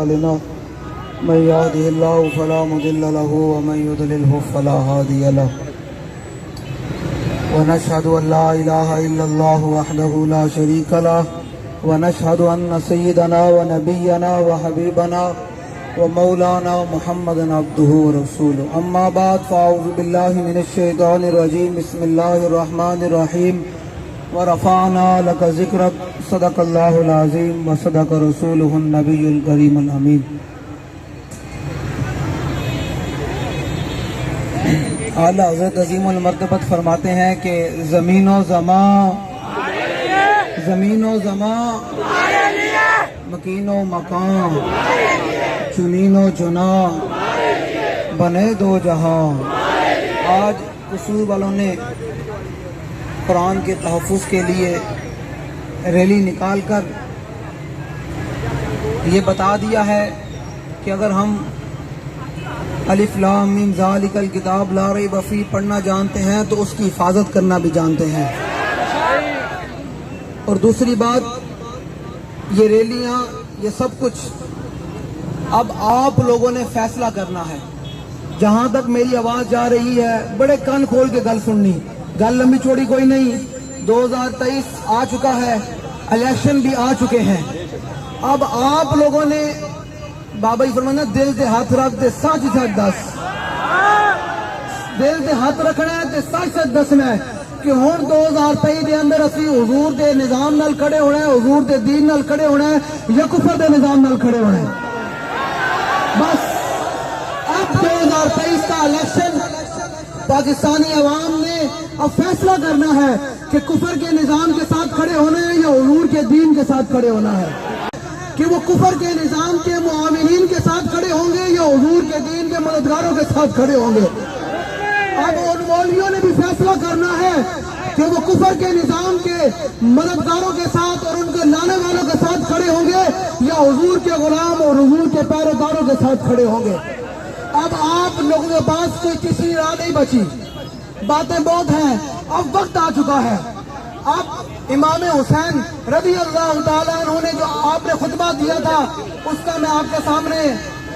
أعمالنا من يهده الله فلا مضل له ومن يضلله فلا هادي له ونشهد أن لا إله إلا الله وحده لا شريك له ونشهد أن سيدنا ونبينا وحبيبنا ومولانا محمد عبده ورسوله أما بعد فأعوذ بالله من الشيطان الرجيم بسم الله الرحمن الرحيم ورفعنا لك ذكرك صدق الله العظيم وصدق رسوله النبي الكريم الأمين اعلیٰ حضرت عظیم المرتبت فرماتے ہیں کہ زمین و زمان مکین و مکان چنین و چنا بنے دو جہاں۔ آج قصور والوں نے قرآن کے تحفظ کے لیے ریلی نکال کر یہ بتا دیا ہے کہ اگر ہم الف لام میم ذالک الکتاب لا ریب فیہ پڑھنا جانتے ہیں تو اس کی حفاظت کرنا بھی جانتے ہیں۔ اور دوسری بات، یہ ریلیاں، یہ سب کچھ اب آپ لوگوں نے فیصلہ کرنا ہے۔ جہاں تک میری آواز جا رہی ہے بڑے کان کھول کے گل سننی، گل لمبی چوڑی کوئی نہیں۔ 2023 آ چکا ہے، الیکشن بھی آ چکے ہیں۔ اب آپ لوگوں نے بابا جی فرمانا دل تے ہاتھ رکھ تے سچ سچ دس، دل تے ہاتھ رکھنا ہے تے سچ سچ دسنا ہے کہ ہن 2023 دے اندر اسی حضور دے نظام نال کھڑے ہونا ہے، حضور دے دین نال کھڑے ہونا ہے یا کفر دے نظام نال کھڑے ہونا ہے۔ بس اب 2023 کا الیکشن پاکستانی عوام نے اب فیصلہ کرنا ہے کہ کفر کے نظام کے ساتھ کھڑے ہونا ہے یا حضور کے دین کے ساتھ کھڑے ہونا ہے، کہ وہ کفر کے نظام کے معاونین کے ساتھ کھڑے ہوں گے یا حضور کے دین کے مددگاروں کے ساتھ کھڑے ہوں گے۔ اب ان مولویوں نے بھی فیصلہ کرنا ہے کہ وہ کفر کے نظام کے مددگاروں کے ساتھ اور ان کے لانے والوں کے ساتھ کھڑے ہوں گے یا حضور کے غلام اور حضور کے پیروکاروں کے ساتھ کھڑے ہوں گے۔ اب آپ لوگوں کے پاس کوئی تیسری راہ نہیں بچی، باتیں بہت ہیں، اب وقت آ چکا ہے۔ اب امام حسین رضی اللہ تعالیٰ عنہ نے جو آپ نے خطبہ دیا تھا اس کا میں آپ کے سامنے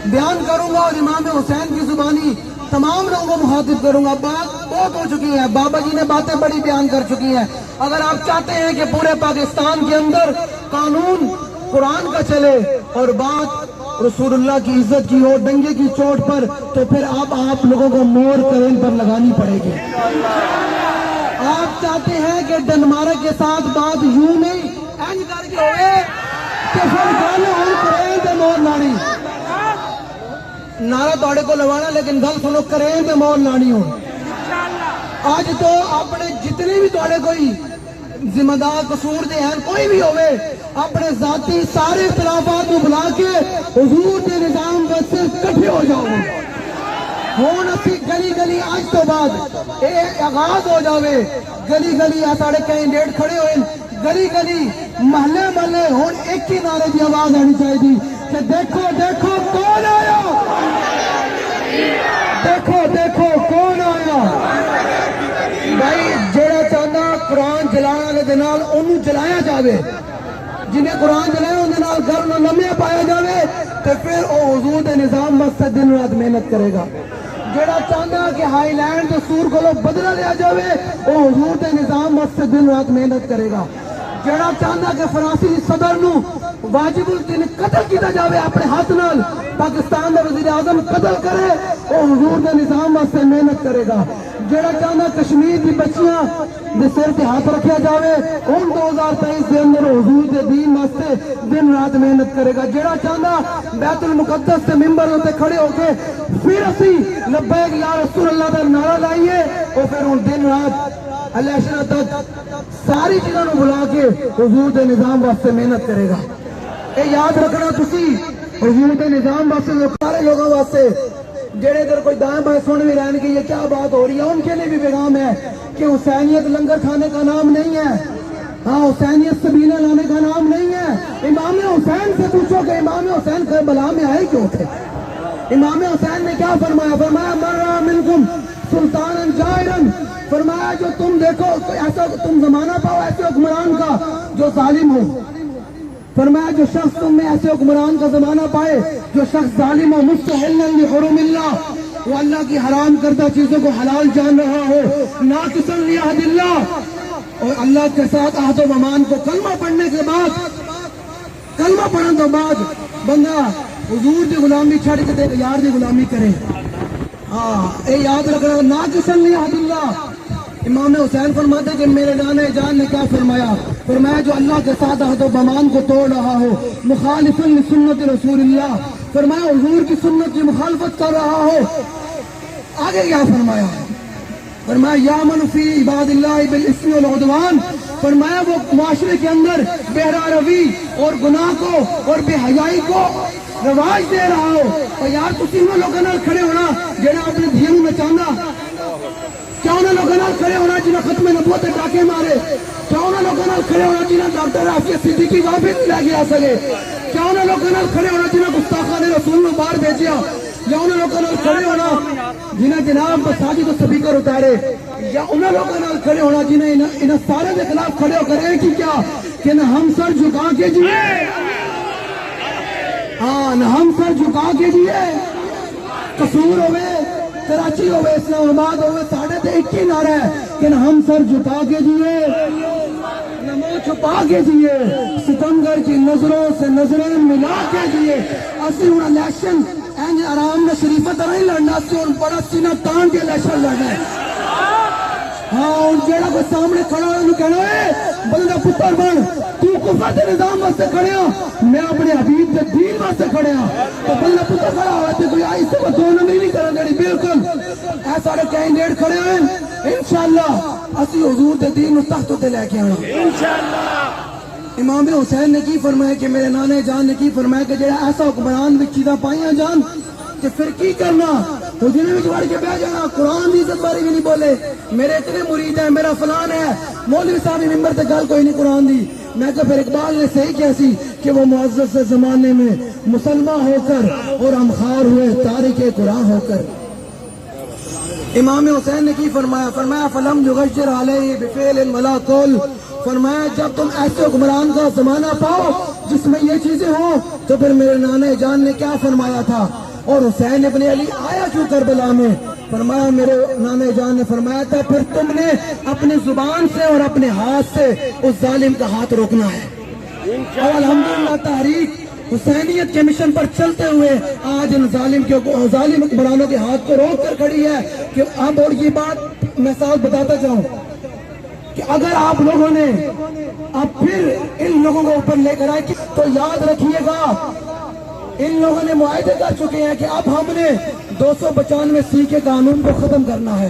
بیان کروں گا اور امام حسین کی زبانی تمام لوگوں کو مخاطب کروں گا۔ بات بہت ہو چکی ہے، بابا جی نے باتیں بڑی بیان کر چکی ہیں۔ اگر آپ چاہتے ہیں کہ پورے پاکستان کے اندر قانون قرآن کا چلے اور بات رسول اللہ کی عزت کی ہو ڈنگے کی چوٹ پر، تو پھر اب آپ لوگوں کو مور کرین پر لگانی پڑے گی۔ آپ چاہتے ہیں کہ ڈنمارک کے ساتھ بات یوں نہیں اینج کر کے ہوئے کہ پھر گانے ہوں کرین پہ مور لانی، نعرہ توڑے کو لوانا لیکن گل سنو کرین پہ مور لانی ہو۔ آج تو اپنے جتنے بھی توڑے کوئی ذمہ دار قصور دے ہیں کوئی بھی ہوئے اپنے ذاتی سارے اختلافات کو بلا کے حضور کے نظام سے کٹھے ہو جاؤ گے۔ ہون اسی گلی گلی آج تو بعد اے آغاز ہو جاوے، گلی گلی ساڑھے کینڈیڈیٹ کھڑے ہوئے، گلی گلی محلے محلے ہون ایک ہی نعرے کی آواز آنی چاہیے تھی کہ دیکھو دیکھو کون آیا، دیکھو دیکھو کون آیا۔ بھائی جیڑا چاہتا قرآن جلانا دے نال انہوں جلایا جاوے، جنہیں قرآن جلائے انہوں نال گھر نہ لمحے پایا جاوے تو پھر وہ حضور دے نظام مقصد دن رات محنت کرے گا۔ جیڑا چاہتا کہ ہائی لینڈ دے سور کو بدلہ لیا جاوے وہ حضور دے نظام مقصد دن رات محنت کرے گا۔ جیڑا چاہتا کہ فرانسی صدر نو واجب الدین قتل کیتا جاوے اپنے ہاتھ نال، پاکستان دا وزیر اعظم قتل کرے وہ حضور دے نظام واسطے محنت کرے گا۔ جیڑا چاہتا کشمیر دی بچیاں دے سر تے ہاتھ رکھیا جاوے ان 2023 دے اندر حضور دے دین واسطے دن رات محنت کرے گا۔ جیڑا چاہتا بیت المقدس سے ممبر ہوتے کھڑے ہو کے پھر اسی لبیک یا رسول اللہ دا نعرہ لائیے وہ پھر ان دن رات الیکشن تک ساری چیزوں کو بلا کے حضور دے نظام واسطے محنت کرے گا۔ اے یاد رکھنا تسی حضور دے نظام واسطے سارے لوگوں واسطے جڑے ادھر کوئی دائیں بائیں سن بھی رہے کہ یہ کیا بات ہو رہی ہے، ان کے لیے بھی پیغام ہے کہ حسینیت لنگر کھانے کا نام نہیں ہے، ہاں حسینیت سبینہ لانے کا نام نہیں ہے۔ امام حسین سے پوچھو کہ امام حسین کربلا میں آئے کیوں تھے؟ امام حسین نے کیا فرمایا؟ فرمایا مرا منکم سلطانا جائرا، فرمایا جو تم دیکھو ایسا تم زمانہ پاؤ ایسے حکمران کا جو ظالم ہو، فرمایا جو شخص تم میں ایسے حکمران کا زمانہ پائے جو شخص ظالم و مستحلا لحرم اللہ، وہ اللہ کی حرام کردہ چیزوں کو حلال جان رہا ہو، ناقصا لعہد اللہ، اور اللہ کے ساتھ عہد و امان کو کلمہ پڑھنے کے بعد، کلمہ پڑھنے کے بعد بندہ حضور دی غلامی چھڑ کے تے یار دی غلامی کرے. اے یاد رکھنا، ناقصا لعہد اللہ. امام حسین فرماتے کہ میرے نانے جان نے کیا فرمایا؟ فرمایا جو اللہ کے ساتھ عہد و پیمان کو توڑ رہا ہو، مخالفا لسنت رسول اللہ، فرمایا حضور کی سنت کی مخالفت کر رہا ہو. آگے کیا فرمایا؟ فرمایا یامن فی عباد اللہ بالاسم والعدوان، فرمایا وہ معاشرے کے اندر بہرا روی اور گناہ کو اور بے حیائی کو رواج دے رہا ہو. اور یار تسی انہاں لوگاں نال کھڑے ہونا جڑا اپنے دھیاں نوں نچانا، کیا انہاں لوگاں نال کھڑے ہونا جنہاں ختم نبوت تے ڈاکے مارے، کیا انہاں لوگاں نال کھڑے ہونا جنہاں ڈاکٹر عافیہ صدیقی واپس لے کے آ سکے، کیا انہاں لوگاں نال کھڑے ہونا جنہاں گستاخان رسول نوں باہر بھیجیا، یا انہاں لوگاں نال کھڑے ہونا جنہاں جناب مساجد تو سپیکر اتارے، یا انہاں لوگوں نال کھڑے ہونا جنہیں انہاں سارے کے خلاف کھڑے ہو کر ایک ہی کیا کہ نہ ہم سر جھکا کے جیے، ہاں نہ ہم سر جھکا کے جیے. قصور ہوئے، کراچی ہوئے، اسلام آباد ہوئے، ساڑھے تے ایک ہی نعرہ ہے کہ نہ ہم سر جھکا کے جیے نہ منہ چھپا کے جیے، ستمگر کی نظروں سے نظریں ملا کے جیے. اسی ہوں الیکشن اینج آرام میں شریفہ طرح ہی لڑنا، اسی ہوں بڑا سینہ تان کے الیکشن لڑنا ہے. ہاں اور جیڑا کوئی سامنے کھڑا ہے انہوں کہنا ہے بندہ پتر بن، تو کفر دے نظام واسطے کھڑے ہاں، میں اپنے حبیب دے دین واسطے کھڑے ہاں. تو بندہ پتر کھڑا ہوا تے کوئی آئی سے وہ دو نمبر نہیں کرنے دینی. بالکل اے سارے کینڈیڈیٹ کھڑے ہیں، انشاءاللہ اسی حضور دے دین نوں تخت تے لے کے آنا انشاءاللہ. امام حسین نے کی فرمایا کہ میرے نانے جان نے کی فرمایا کہ جڑا ایسا حکمران وچ چیزاں پائیاں جان کہ پھر کی کرنا، حجرے میں وڑ کے بیٹھ جانا، قرآن دی عزت باری بھی نہیں بولے، میرے اتنے مرید ہیں، میرا فلان ہے، مولوی صاحب ممبر تے گل کوئی نہیں قرآن دی. میں کہ پھر اقبال نے صحیح کیا سی کہ وہ معزز سے زمانے میں مسلمان ہو کر اور ہم خار ہوئے تارک قرآن ہو کر. امام حسین نے کی فرمایا؟ فرمایا فلم یغیر علیہ بفعل ولا قول، فرمایا جب تم ایسے حکمران کا زمانہ پاؤ جس میں یہ چیزیں ہوں تو پھر میرے نانے جان نے کیا فرمایا تھا؟ اور حسین ابن علی آیا کیوں کربلا میں؟ فرمایا میرے نانے جان نے فرمایا تھا پھر تم نے اپنی زبان سے اور اپنے ہاتھ سے اس ظالم کا ہاتھ روکنا ہے. اور الحمدللہ تحریک حسینیت کے مشن پر چلتے ہوئے آج ان ظالم حکمرانوں کے ہاتھ کو روک کر کھڑی ہے. کہ اب اور یہ بات میں ساتھ بتاتا جاؤں کہ اگر آپ لوگوں نے اب پھر ان لوگوں کو اوپر لے کر آئے تو یاد رکھیے گا ان لوگوں نے معاہدے کر چکے ہیں کہ اب ہم نے 295 کے قانون کو ختم کرنا ہے.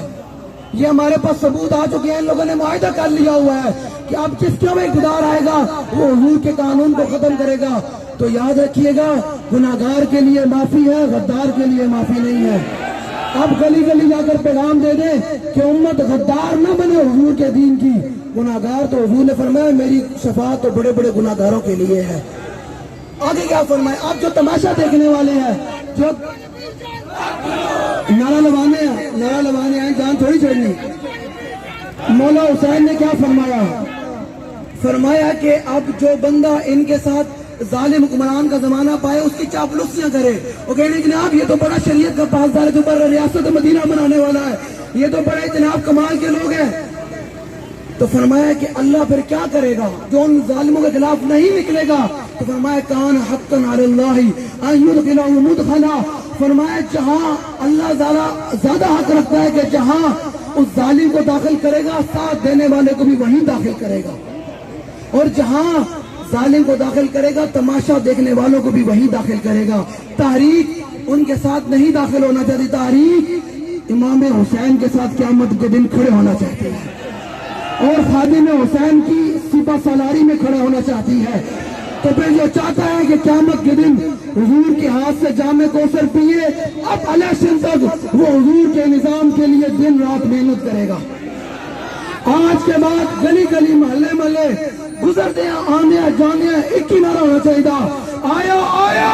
یہ ہمارے پاس ثبوت آ چکے ہیں، ان لوگوں نے معاہدہ کر لیا ہوا ہے کہ اب جس کے میں اقتدار آئے گا وہ حضور کے قانون کو ختم کرے گا. تو یاد رکھیے گا گناہگار کے لیے معافی ہے، غدار کے لیے معافی نہیں ہے. اب گلی گلی جا کر پیغام دے دیں کہ امت غدار نہ بنے حضور کے دین کی. گناہگار تو حضور نے فرمایا میری شفاعت تو بڑے بڑے گناہگاروں کے لیے ہے. آگے کیا فرمایا؟ آپ جو تماشا دیکھنے والے ہیں، جو نعرہ لوانے ہیں، جان تھوڑی چھوڑنی. مولا حسین نے کیا فرمایا؟ فرمایا کہ اب جو بندہ ان کے ساتھ ظالم حکمران کا زمانہ پائے اس کی چاپلوسیاں کرے، وہ کہنے کہ جناب یہ تو بڑا شریعت کا پاسدار ہے، جو بڑا ریاست مدینہ بنانے والا ہے، یہ تو بڑے جناب کمال کے لوگ ہیں. تو فرمایا کہ اللہ پھر کیا کرے گا جو ان ظالموں کے خلاف نہیں نکلے گا؟ تو فرمایا کان حقا علی اللہ ان یدخلہ مدخلا، فرمایا جہاں اللہ زیادہ حق رکھتا ہے کہ جہاں اس ظالم کو داخل کرے گا ساتھ دینے والے کو بھی وہیں داخل کرے گا، اور جہاں ظالم کو داخل کرے گا تماشا دیکھنے والوں کو بھی وہیں داخل کرے گا. تحریک ان کے ساتھ نہیں داخل ہونا چاہتی، تحریک امام حسین کے ساتھ قیامت کے دن کھڑے ہونا چاہتی ہے اور خادم حسین کی سپہ سالاری میں کھڑا ہونا چاہتی ہے. تو پھر جو چاہتا ہے کہ قیامت کے دن حضور کے ہاتھ سے جام کوثر پیے، اب الیکشن تک وہ حضور کے نظام کے لیے دن رات محنت کرے گا. آج کے بعد گلی گلی محلے محلے گزرتے ہیں، آنے جانے ایک ہی نعرہ ہونا چاہیے، آیا آیا.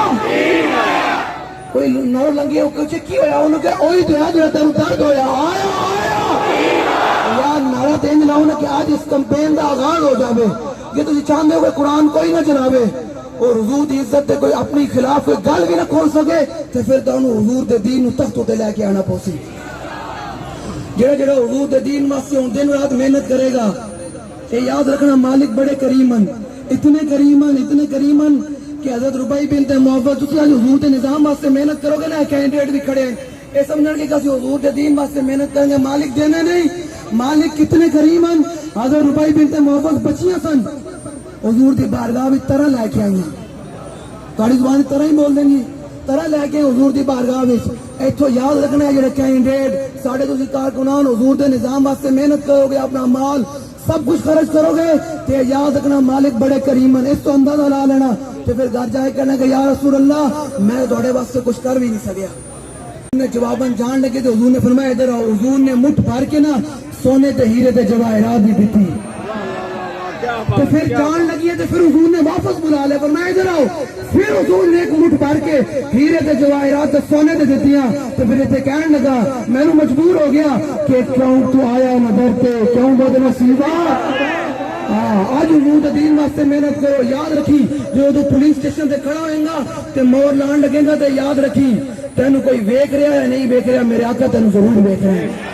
کوئی نعرہ لگے کچھ کی ہوا انہوں کہ اوہی تو ہے جو تم درد ہویا، آیا آیا. یار نعرہ تینج نہ ہونا کہ آج اس کمپین کا آغاز ہو جاوے. یہ تو چاہتے ہو کہ قرآن کوئی نہ چلاوے، اور حضور دی عزت تے کوئی اپنی خلاف کوئی گل بھی نہ کھول سکے تے پھر تانوں حضور دے دین نو تخت تے لے کے آنا پوسی جڑا حضور دے دین واسطے ہن دن رات محنت کرے گا تے یاد رکھنا مالک بڑے کریمن اتنے کریمن کہ حضرت ربیع بنت معوذ تسی حضور دے نظام واسطے محنت کرو گے نا کینڈیڈیٹ بھی کھڑے ہیں اے سمجھن کہ کسی حضور دے دین واسطے محنت کریں گے مالک دینے نہیں مالک کتنے کریمن حضرت ربیع بنت معوذ بچیاں سن حضور دی بارگاہ وچ طرح لے کے آئیاں تہاڈی زبان طرح ہی بول دیں گی طرح لے کے حضور دی بارگاہ وچ ایتھوں یاد رکھنا ہے جڑے کینڈیڈیٹ ساڈے تسی کارکنان حضور دے نظام واسطے محنت کرو گے اپنا مال سب کچھ خرچ کرو گے تے یاد رکھنا مالک بڑے کریمن اس تو اندازہ لا لینا تے پھر گھر جائے کہنا کہ یا رسول اللہ میں تہاڈے واسطے کچھ کر بھی نہیں سکیا نے جواباً جان لگے تو حضور نے فرمایا ادھر آؤ حضور نے مٹھ بھر کے نا سونے تے ہیرے تے جواہرات بھی دیتی تو پھر جان لگی ہے تو پھر حضور نے واپس بلا لے فرمایا ادھر آؤ پھر حضور نے ایک مٹھ بھر کے ہیرے تے جواہرات تے سونے تے دیتیاں تو پھر اسے کہنے لگا میں نے مجبور ہو گیا کہ کیوں تو آیا نظر تے کیوں بد نصیبہ آج حضور دین واسطے محنت کرو یاد رکھی جو پولیس اسٹیشن تے کھڑا ہوئے گا تے مور لان لگے گا تے یاد رکھی تینوں کوئی ویکھ رہا ہے نہیں ویکھ رہا میرے آقا تینوں ضرور ویکھ رہے ہیں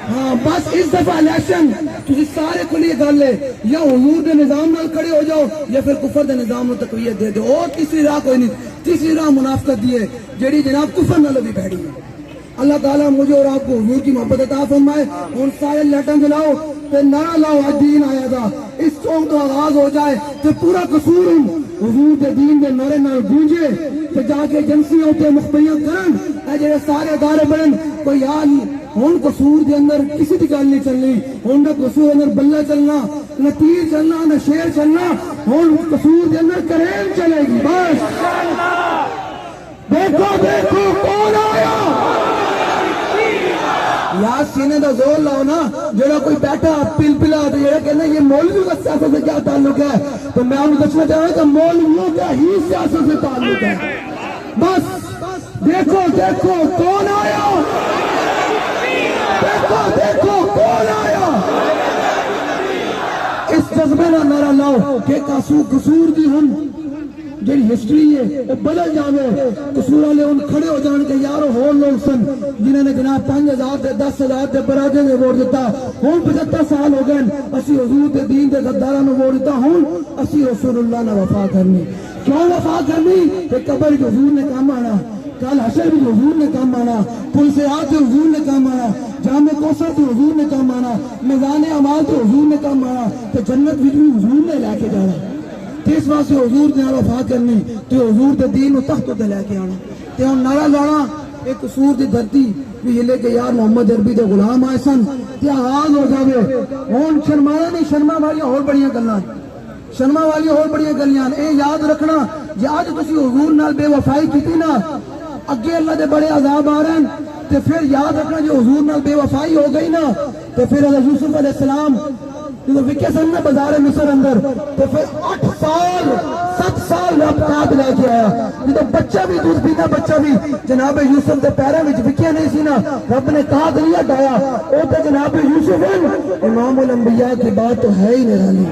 ہاں بس اس دفعہ الیکشن تسی سارے کو لیے گل ہے یا حضور دے نظام نال کھڑے ہو جاؤ یا پھر کفر دے نظام نو تقویت دے دو اور تیسری راہ کوئی نہیں تیسری راہ منافقت دی ہے جیڑی جناب کفر نال بھی بیٹھی ہے اللہ تعالیٰ مجھے اور آپ کو حضور کی محبت عطا فرمائے ان سارے لٹن جلاؤ تے نعرہ لاؤ آج دین آیا تھا اس قوم تو آغاز ہو جائے تے پورا قصور حضور دے دین دے نعرے نال گونجے تے جا کے ایجنسیاں تے مخبریاں کرن اے جڑے سارے ادارے بنن کوئی یاد نہیں ہن قصور دے اندر کسی دی گل نہیں چلنی ہن دے قصور اندر بلہ چلنا نہ تیر چلنا نہ شیر چلنا ہن قصور دے اندر کریل چلے گی بس دیکھو دیکھو کون آیا یاد سینے دا زور لاؤ نا جڑا کوئی بیٹھا پل پلا تو جڑا کہنا یہ مولوی کا سیاست سے کیا تعلق ہے تو میں انہوں دسنا چاہوں کہ مولویوں کا ہی سیاست سے تعلق ہے بس دیکھو دیکھو کون آیا دیکھو دیکھو کون آیا اس جذبے نہ نعرہ لاؤ کہ قصور دی ہم جی ہسٹری ہے وہ بدل جاوے قصور والے ان کھڑے ہو جان کے یارو ہور لوگ سن جنہوں نے جناب 5,000 تے 10,000 تے برادے نے ووٹ دیتا ہوں 75 سال ہو گئے اسی حضور دے دین دے غداراں نو ووٹ دیتا ہوں اسی رسول اللہ نے وفا کرنی کیوں وفا کرنی کہ قبر جو حضور نے کام آنا کل حشر بھی حضور نے کام آنا پل صراط سے حضور نے کام آنا جامع کوثر سے حضور نے کام آنا میدان اعمال سے حضور نے کام آنا تو جنت بھی حضور نے لے کے جانا اس واسطے حضور دے نال وفا کرنی تے حضور دے دین نو تخت تے لے کے آنا تے ہن نعرہ لانا ایک قصور دی دھرتی بھی ہلے کہ یار محمد عربی دے غلام آئے سن تے آغاز ہو جاوے ہن شرمانا نہیں شرما والی اور بڑیاں گلاں شرما والی اور بڑیاں گلیاں اے یاد رکھنا جے اج تسی حضور نال بے وفائی کیتی نا اگے اللہ دے بڑے عذاب آ رہے ہیں تے پھر یاد رکھنا جو حضور نال بے وفائی ہو گئی نا تے پھر حضرت یوسف علیہ السلام جو وکے سن نا بازار مصر اندر تو پھر 8 سال 7 سال رب قاد لے کے آیا جو بچہ بھی دودھ پیتا بچہ بھی جناب یوسف دے پیروں وچ وکے نہیں سی نا رب نے قاد نہیں ہٹایا او تے جناب یوسف امام الانبیاء کی بات تو ہے ہی نرالی